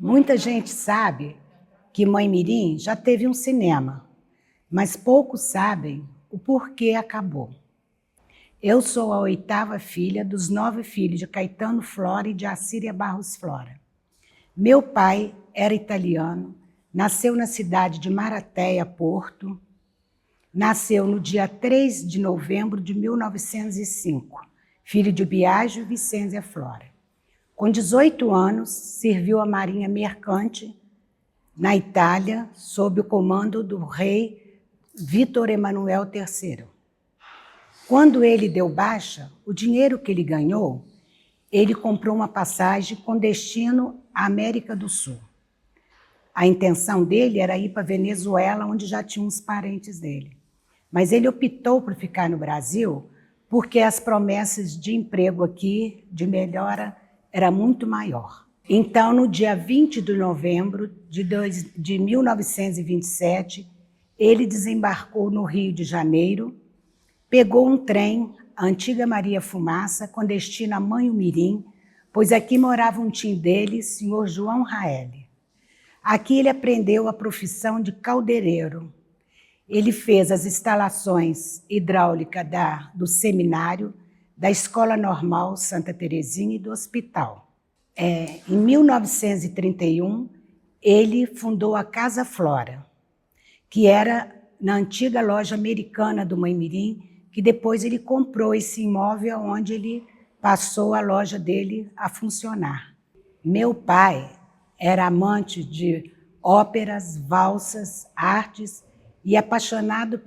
Muita gente sabe que Mãe Mirim já teve um cinema, mas poucos sabem o porquê acabou. Eu sou a 8ª filha dos 9 filhos de Caetano Flora e de Assíria Barros Flora. Meu pai era italiano, nasceu na cidade de Marateia, Porto, nasceu no dia 3 de novembro de 1905, filho de Biagio e Vicência Flora. Com 18 anos, serviu a Marinha Mercante na Itália, sob o comando do rei Vítor Emanuel III. Quando ele deu baixa, o dinheiro que ele ganhou, ele comprou uma passagem com destino à América do Sul. A intenção dele era ir para Venezuela, onde já tinha uns parentes dele. Mas ele optou por ficar no Brasil porque as promessas de emprego aqui, de melhora, era muito maior. Então, no dia 20 de novembro de 1927, ele desembarcou no Rio de Janeiro, pegou um trem, a antiga Maria Fumaça, com destino a Manho Mirim, pois aqui morava um tio dele, senhor João Raeli. Aqui ele aprendeu a profissão de caldeireiro. Ele fez as instalações hidráulicas do seminário, da Escola Normal Santa Terezinha e do hospital. Em 1931, ele fundou a Casa Flora, que era na antiga loja americana do Mãe Mirim, que depois ele comprou esse imóvel onde ele passou a loja dele a funcionar. Meu pai era amante de óperas, valsas, artes e apaixonado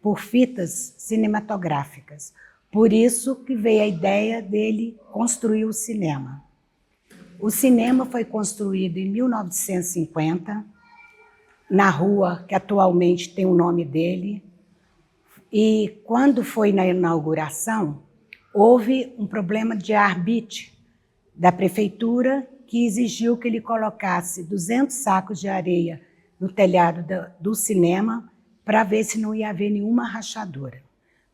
por fitas cinematográficas. Por isso que veio a ideia dele construir o cinema. O cinema foi construído em 1950, na rua que atualmente tem o nome dele. E quando foi na inauguração, houve um problema de arbítrio da prefeitura que exigiu que ele colocasse 200 sacos de areia no telhado do cinema para ver se não ia haver nenhuma rachadura.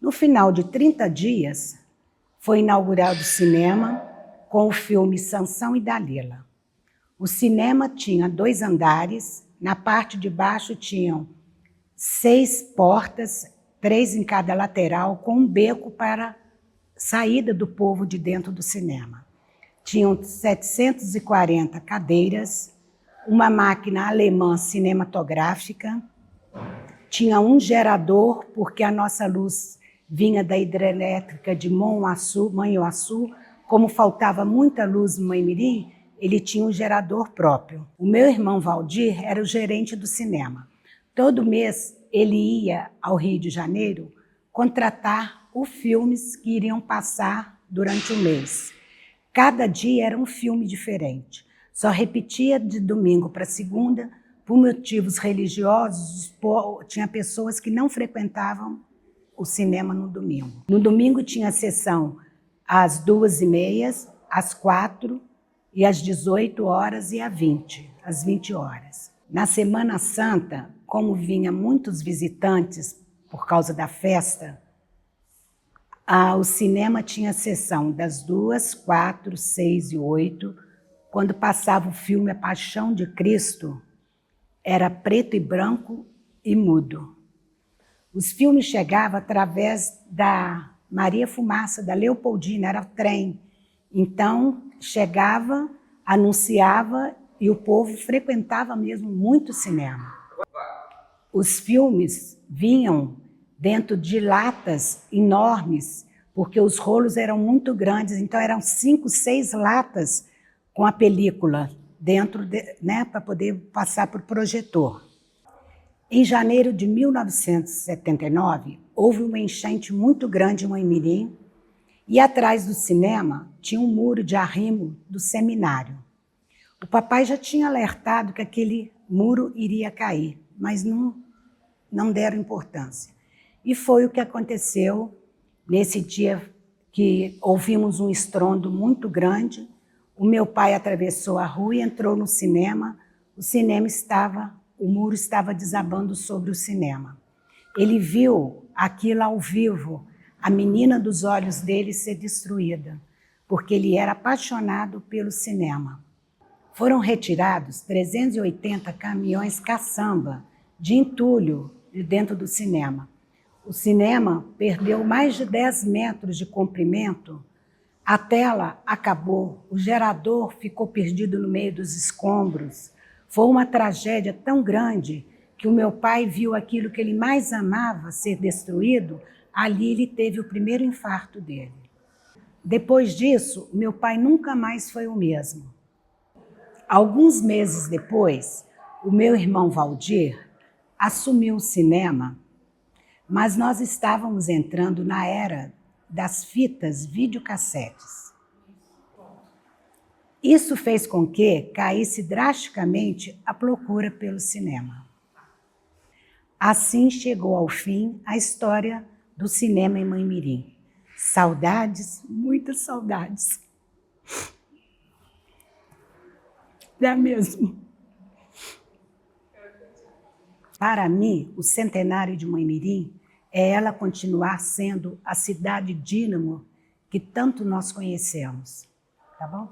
No final de 30 dias, foi inaugurado o cinema com o filme Sansão e Dalila. O cinema tinha 2 andares, na parte de baixo tinham 6 portas, 3 em cada lateral, com um beco para saída do povo de dentro do cinema. Tinham 740 cadeiras, uma máquina alemã cinematográfica, tinha um gerador, porque a nossa luz vinha da hidrelétrica de Manhuaçu, como faltava muita luz no Mãe Mirim, ele tinha um gerador próprio. O meu irmão Valdir era o gerente do cinema. Todo mês ele ia ao Rio de Janeiro contratar os filmes que iriam passar durante o mês. Cada dia era um filme diferente. Só repetia de domingo para segunda, por motivos religiosos, tinha pessoas que não frequentavam o cinema no domingo. No domingo tinha sessão às 2h30, às 4h e às 18 horas e às 20 horas. Na Semana Santa, como vinha muitos visitantes por causa da festa, o cinema tinha sessão das 2, 4, 6 e 8. Quando passava o filme A Paixão de Cristo, era preto e branco e mudo. Os filmes chegavam através da Maria Fumaça, da Leopoldina, era trem. Então, chegava, anunciava e o povo frequentava mesmo muito cinema. Os filmes vinham dentro de latas enormes, porque os rolos eram muito grandes, então eram 5, 6 latas com a película dentro, para poder passar por projetor. Em janeiro de 1979, houve uma enchente muito grande em Mãe Mirim, e atrás do cinema tinha um muro de arrimo do seminário. O papai já tinha alertado que aquele muro iria cair, mas não deram importância. E foi o que aconteceu nesse dia que ouvimos um estrondo muito grande. O meu pai atravessou a rua e entrou no cinema. O muro estava desabando sobre o cinema. Ele viu aquilo ao vivo, a menina dos olhos dele ser destruída, porque ele era apaixonado pelo cinema. foram retirados 380 caminhões caçamba de entulho de dentro do cinema. O cinema perdeu mais de 10 metros de comprimento, a tela acabou, o gerador ficou perdido no meio dos escombros. Foi uma tragédia tão grande que o meu pai viu aquilo que ele mais amava ser destruído, ali ele teve o primeiro infarto dele. Depois disso, meu pai nunca mais foi o mesmo. Alguns meses depois, o meu irmão Valdir assumiu o cinema, mas nós estávamos entrando na era das fitas videocassetes. Isso fez com que caísse drasticamente a procura pelo cinema. Assim chegou ao fim a história do cinema em Mãe-Mirim. Saudades, muitas saudades. É mesmo. Para mim, o centenário de Mãe-Mirim é ela continuar sendo a cidade dínamo que tanto nós conhecemos. Tá bom?